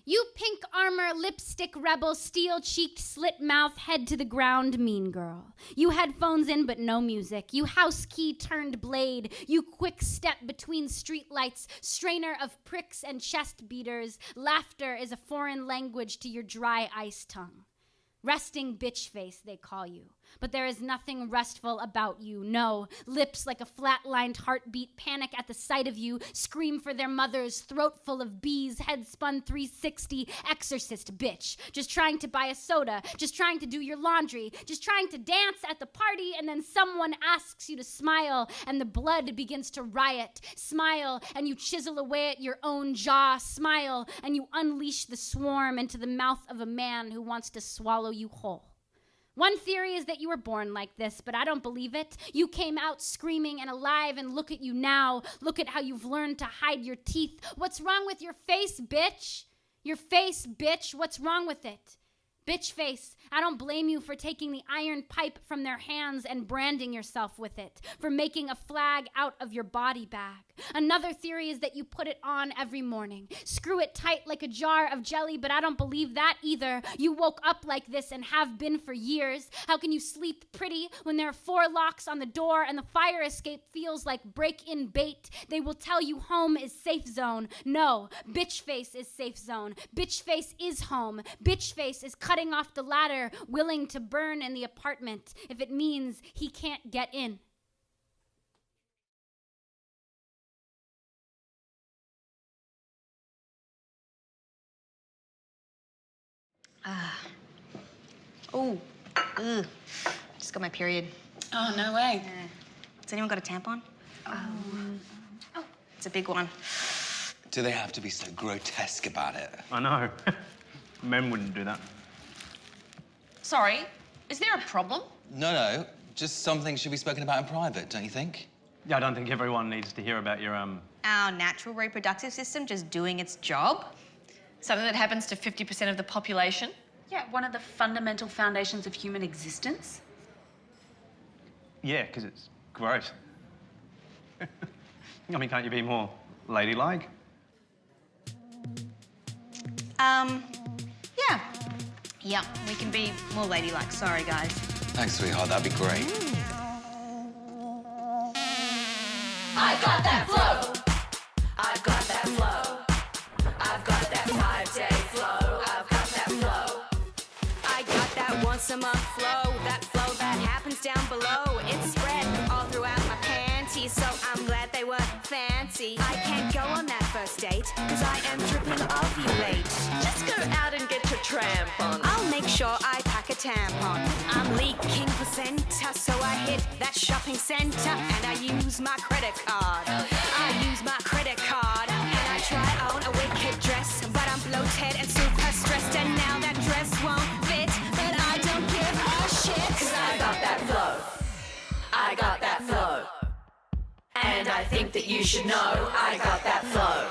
You pink armor, lipstick rebel, steel-cheeked, slit-mouth, head-to-the-ground mean girl. You headphones in but no music. You house key turned blade. You quick step between streetlights, strainer of pricks and chest beaters. Laughter is a foreign language to your dry ice tongue. Resting bitch face, they call you. But there is nothing restful about you, no. Lips like a flat-lined heartbeat, panic at the sight of you, scream for their mothers, throat full of bees, head spun 360, exorcist bitch. Just trying to buy a soda, just trying to do your laundry, just trying to dance at the party, and then someone asks you to smile, and the blood begins to riot. Smile, and you chisel away at your own jaw. Smile, and you unleash the swarm into the mouth of a man who wants to swallow you whole. One theory is that you were born like this, but I don't believe it. You came out screaming and alive, and look at you now. Look at how you've learned to hide your teeth. What's wrong with your face, bitch? Your face, bitch. What's wrong with it? Bitch face, I don't blame you for taking the iron pipe from their hands and branding yourself with it, for making a flag out of your body bag. Another theory is that you put it on every morning. Screw it tight like a jar of jelly, but I don't believe that either. You woke up like this and have been for years. How can you sleep pretty when there are 4 locks on the door and the fire escape feels like break-in bait? They will tell you home is safe zone. No, bitch face is safe zone. Bitch face is home. Bitch face is cutting off the ladder, willing to burn in the apartment if it means he can't get in. Just got my period. Oh, no way. Yeah. Has anyone got a tampon? Oh, it's a big one. Do they have to be so grotesque about it? I know. Men wouldn't do that. Sorry, is there a problem? No. Just something should be spoken about in private, don't you think? Yeah, I don't think everyone needs to hear about your, Our natural reproductive system just doing its job? Something that happens to 50% of the population? Yeah, one of the fundamental foundations of human existence. Yeah, because it's gross. I mean, can't you be more ladylike? Yeah, we can be more ladylike. Sorry, guys. Thanks, sweetheart. That'd be great. I got that flow. I've got that flow. I've got that 5-day flow. I've got that flow. I got that once a month flow. That flow that happens down below. It's spread all throughout my panties, so I'm glad they were fancy. I can't go on that first date, cause I am dripping ovulate. Just go out and get your tramp on. I'll make sure I pack a tampon. I'm leaking placenta, so I hit that shopping center and I use my credit card. I use my credit card and I try on a wicked dress, but I'm bloated and super stressed, and now that dress won't fit, but I don't give a shit. Cause I got that flow. I got that flow. And I think that you should know I got that flow.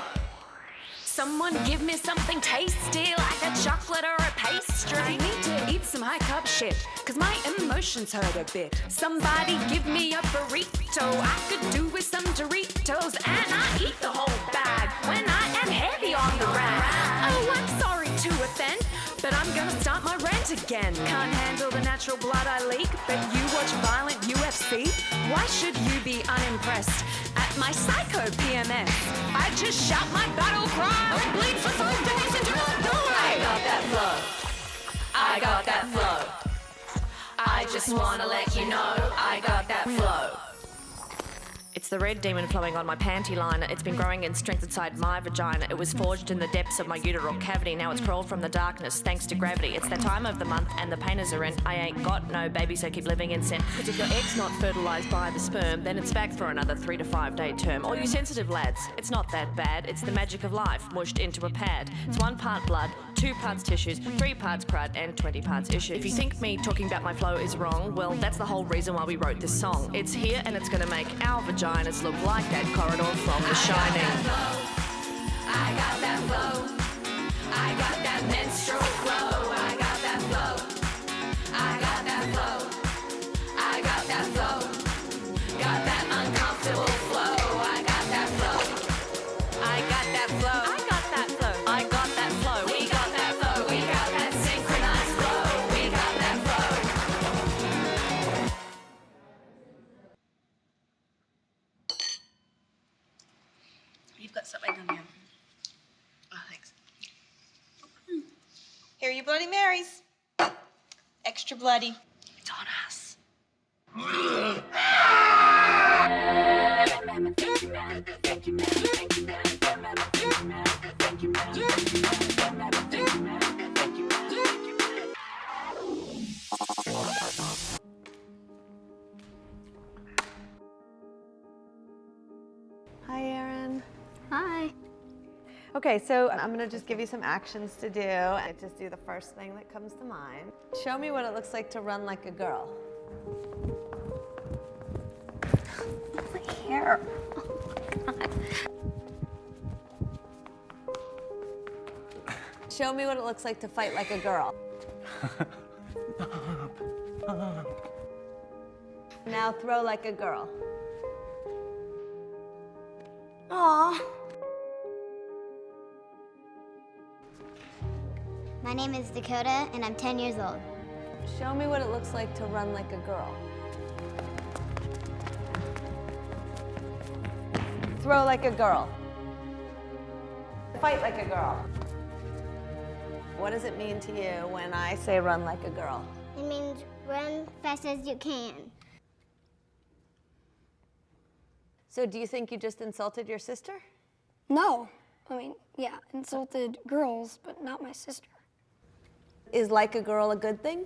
Someone give me something tasty, like a chocolate or a pastry. I need to eat some high-carb shit, cause my emotions hurt a bit. Somebody give me a burrito, I could do with some Doritos, and I eat the whole bag when I am heavy on the rag. Oh, I'm sorry to offend, but I'm gonna start my rant again. Can't handle the natural blood I leak, but you watch violent UFC? Why should you be unimpressed at my psycho PMS? I just shout my battle cry and bleed for 5 days and do not die. I got that flow. I got that flow. I just wanna let you know I got that flow. It's It's the red demon flowing on my panty line. It's been growing in strength inside my vagina. It was forged in the depths of my uteral cavity. Now it's crawled from the darkness thanks to gravity. It's that time of the month and the painters are in. I ain't got no baby, so keep living in sin. Because if your egg's not fertilised by the sperm, then it's back for another 3 to 5 day term. All you sensitive lads, it's not that bad. It's the magic of life, mushed into a pad. It's 1 part blood, 2 parts tissues, 3 parts crud, and 20 parts issues. If you think me talking about my flow is wrong, well, that's the whole reason why we wrote this song. It's here and it's gonna make our vaginas look like that corridor from The Shining. I got that flow. I got that menstrual flow. I got that flow. I got that flow. I got that flow. Got that uncomfortable flow. I got that flow. I got that flow. I got that flow. I got that flow. We got that flow. We got that synchronized flow. We got that flow. You've got something on you. Oh, thanks. Here are your Bloody Marys. Extra bloody. It's on us. Hi, Erin. Hi. Okay, so I'm gonna just give you some actions to do. I just do the first thing that comes to mind. Show me what it looks like to run like a girl. My hair. Show me what it looks like to fight like a girl. Now throw like a girl. Aw. My name is Dakota, and I'm 10 years old. Show me what it looks like to run like a girl. Throw like a girl. Fight like a girl. What does it mean to you when I say run like a girl? It means run fast as you can. So do you think you just insulted your sister? No. I mean, yeah, insulted girls, but not my sister. Is like a girl a good thing?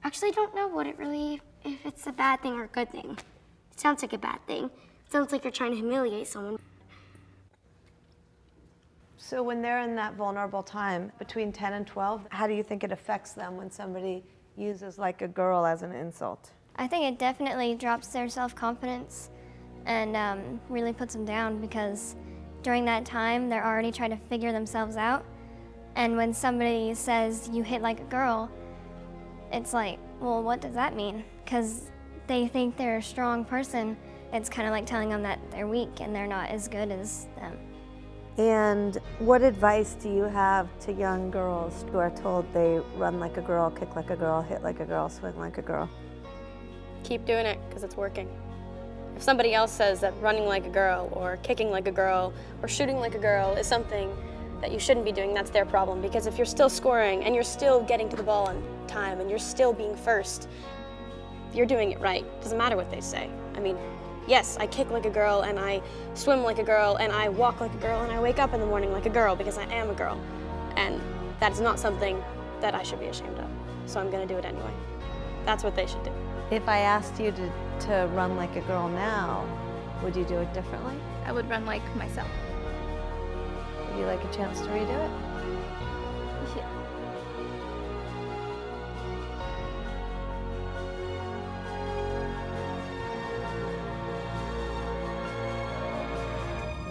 Actually, I don't know if it's a bad thing or a good thing. It sounds like a bad thing. It sounds like you're trying to humiliate someone. So when they're in that vulnerable time between 10 and 12, how do you think it affects them when somebody uses like a girl as an insult? I think it definitely drops their self-confidence and really puts them down because during that time, they're already trying to figure themselves out. And when somebody says you hit like a girl, it's like, well, what does that mean? Because they think they're a strong person. It's kind of like telling them that they're weak and they're not as good as them. And what advice do you have to young girls who are told they run like a girl, kick like a girl, hit like a girl, swing like a girl? Keep doing it, because it's working. If somebody else says that running like a girl or kicking like a girl or shooting like a girl is something that you shouldn't be doing, that's their problem. Because if you're still scoring and you're still getting to the ball on time and you're still being first, you're doing it right. Doesn't matter what they say. I mean, yes, I kick like a girl and I swim like a girl and I walk like a girl and I wake up in the morning like a girl because I am a girl. And that's not something that I should be ashamed of. So I'm gonna do it anyway. That's what they should do. If I asked you to run like a girl now, would you do it differently? I would run like myself. Would you like a chance to redo it? Yeah.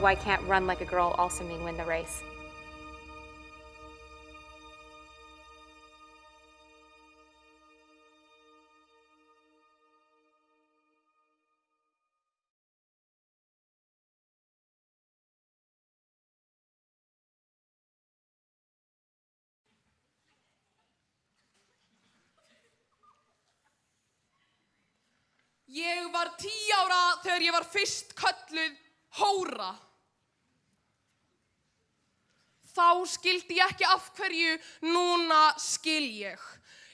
Why can't run like a girl also mean win the race? Ég var 10 ára þegar ég var fyrst kölluð hóra. Þá skildi ég ekki af hverju, núna skil ég.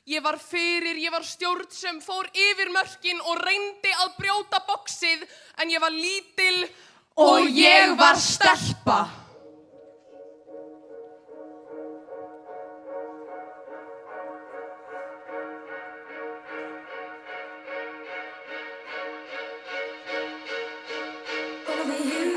Ég var stjórn sem fór yfir mörkin og reyndi að brjóta boxið, en ég var lítil og ég var stelpa.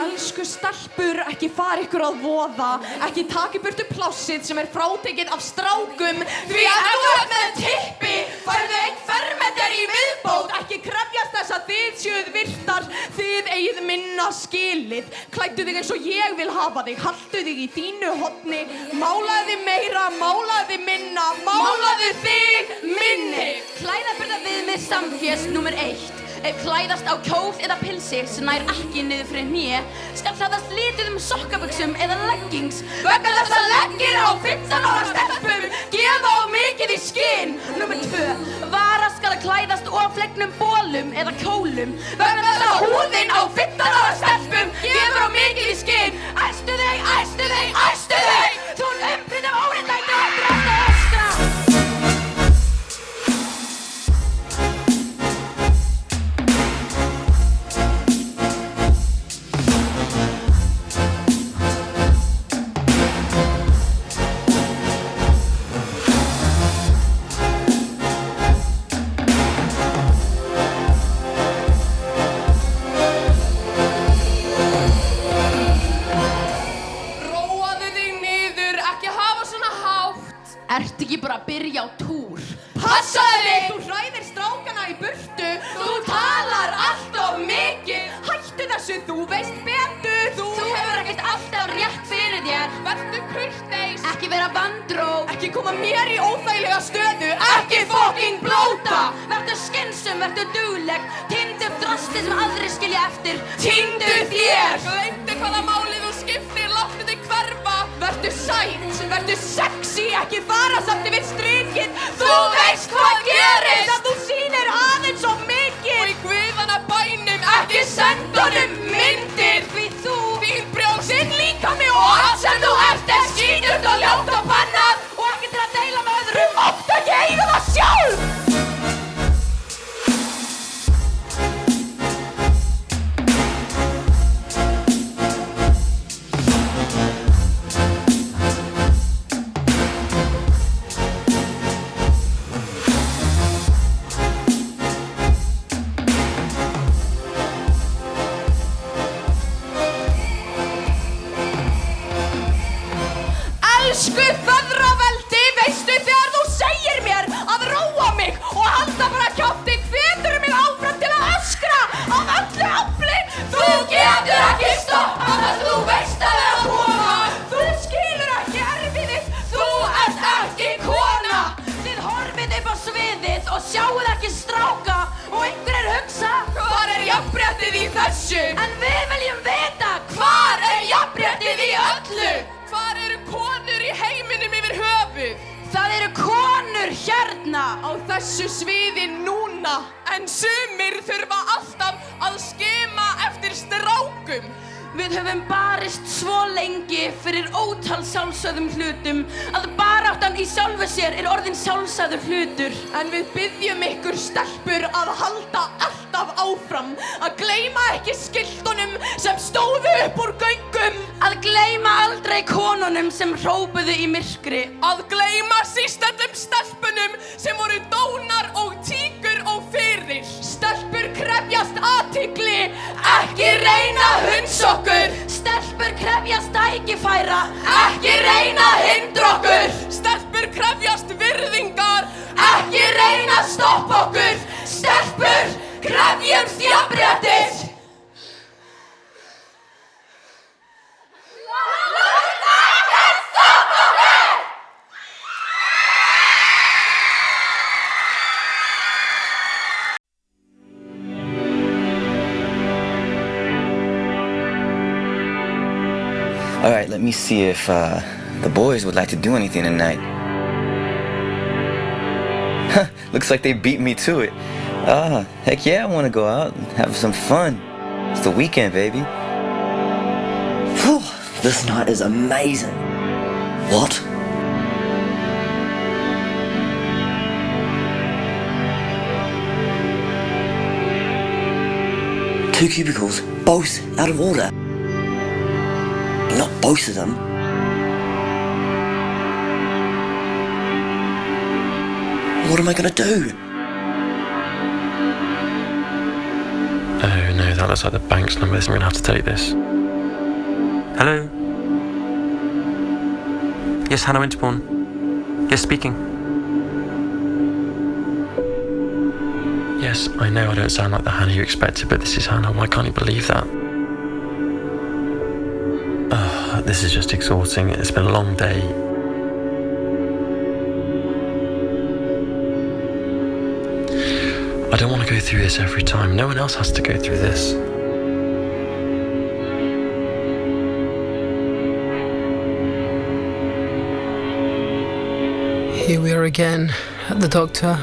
Elsku stelpur, ekki fara ykkur að voða, ekki taka í burtu plássið sem frátekið af strákum, því að ef þú ert með tippi, færðu einn fermeter í viðbót, ekki krefjast þess að þið séuð virtar, þið eigið minna skilið, klæddu þig eins og ég vil hafa þig, haltu þig í þínu horni, málaðu þig meira, málaðu þig minna, málaðu þig minni. Klæðaburðarviðmið samfés númer 1. Ef klæðast á kjól eða pilsi sem nær ekki niður fyrir hné, skal klæðast lituðum sokkabuxum eða leggings, vegna þess að leggir á 15 ára stelpum gefa of mikið í skinn. Númer 2. Vara skal klæðast oflegnum bólum eða kjólum, vegna þess að húðin á 15 ára stelpum gefur of mikið í skinn. Æstu þig, æstu þig, æstu þig! Þú umbrýðum óréttlæti og eftir að öskra! Ertu ekki bara að byrja á túr? Passaðu þig! Þú hræðir strákana í burtu, þú talar allt of mikið. Hættu þessu, þú veist betur. Þú hefur ekkert alltaf rétt fyrir þér. Vertu kurteis. Ekki vera vandró. Ekki koma mér í óþægilega stöðu. Ekki fucking blóta. Vertu skynsum, vertu dugleg. Týndu upp drastið sem aðrir skilja eftir. Týndu þér! Gleymdu hvaða máli þú skiptir, láttu þig hverfa. Vertu sæt, vertu sexy, ekki fara samt yfir strikið. Þú veist hvað gerist. Þú sýnir aðeins svo mikið. Og í guðanna bænum ekki senda honum myndir. Því þú, þín brjóst, þinn líkami og allt sem þú ert skíturt og ljótt og pannað. Og ekki til að deila með öðrum. Máttu ekki eiga það sjálf. Elsku feðraveldi, veistu þegar þú segir mér að róa mig og halda bara kjafti, hvetur mig áfram til að öskra af öllu afli. Þú getur ekki stoppað þess að þú veist að það er að koma. Þú skilur ekki erfiðið, þú ert ekki kona. Þið horfið upp á sviðið og sjáuð ekki stráka og einhverjir hugsa, hvar er jafnréttið í þessu? En við viljum vita, hvar er jafnréttið í öllu? Hvar eru konur í heiminum yfir höfuð? Það eru konur hérna á þessu sviði núna. En sumir þurfa alltaf að skima eftir strákum. Við höfum barist svo lengi fyrir ótal sjálfsögðum hlutum að baráttan í sjálfu sér er orðin sjálfsagður hlutur. En við byggjum ykkur stelpur að halda alltaf áfram, að gleyma ekki skiltunum sem stóðu upp úr göngum, að gleyma aldrei konunum sem hrópuðu í myrkri, að gleyma síst öllum stelpunum sem voru dónar og tíkur og fyrir. Stelpur krefjast athygli, ekki reyna að hunsa okkur. Stelpur krefjast tækifæra, ekki reyna að hindra okkur. Stelpur krefjast virðingar, ekki reyna að stoppa okkur. Stelpur krefjumst jafnréttis. All right, let me see if the boys would like to do anything tonight. Looks like they beat me to it. Heck yeah, I want to go out and have some fun. It's the weekend, baby. Whew, this night is amazing. What? 2 cubicles, both out of order. Not both of them. What am I gonna do? Oh no, that looks like the bank's number. I'm gonna have to take this. Hello? Yes, Hannah Winterbourne. Yes, speaking. Yes, I know I don't sound like the Hannah you expected, but this is Hannah. Why can't you believe that? Oh, this is just exhausting. It's been a long day. I don't want to go through this every time. No one else has to go through this. Here we are again at the doctor.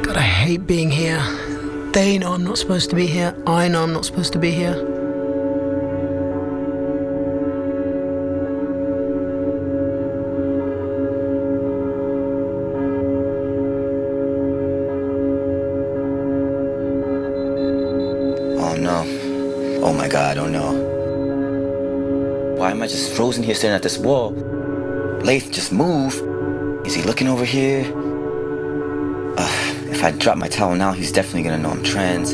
God, I hate being here. They know I'm not supposed to be here. I know I'm not supposed to be here. Oh my god, oh no. Why am I just frozen here staring at this wall? Laith, just move. Is he looking over here? If I drop my towel now, he's definitely gonna know I'm trans.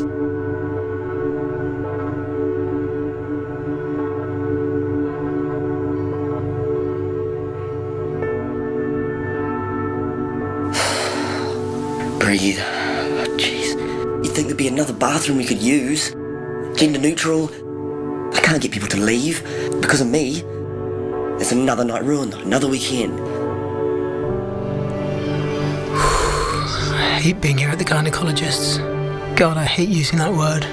Breathe. Jeez. You'd think there'd be another bathroom we could use. Gender neutral. I can't get people to leave because of me. There's another night ruined, another weekend. I hate being here at the gynecologist's. God, I hate using that word.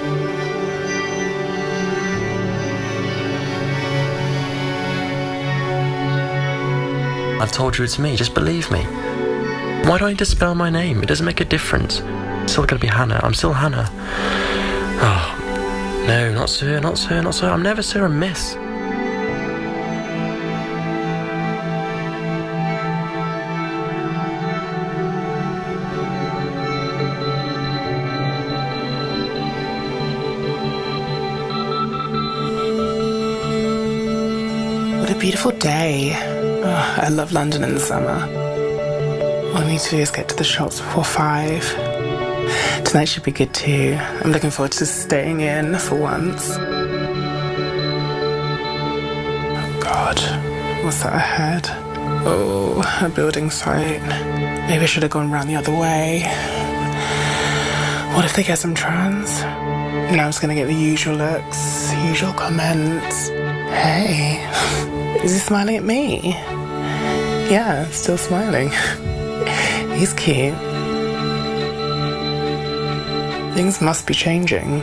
I've told you it's me, just believe me. Why do I need to spell my name? It doesn't make a difference. It's still gonna be Hannah. I'm still Hannah. Oh. No, not sir, not sir, not sir. I'm never sir, I'm miss. What a beautiful day. Oh, I love London in the summer. All I need to do is get to the shops before 5. Tonight should be good too. I'm looking forward to staying in for once. Oh God, what's that ahead? Oh, a building site. Maybe I should have gone round the other way. What if they guess I'm trans? Now I'm just gonna get the usual looks, usual comments. Hey, is he smiling at me? Yeah, still smiling. He's cute. Things must be changing.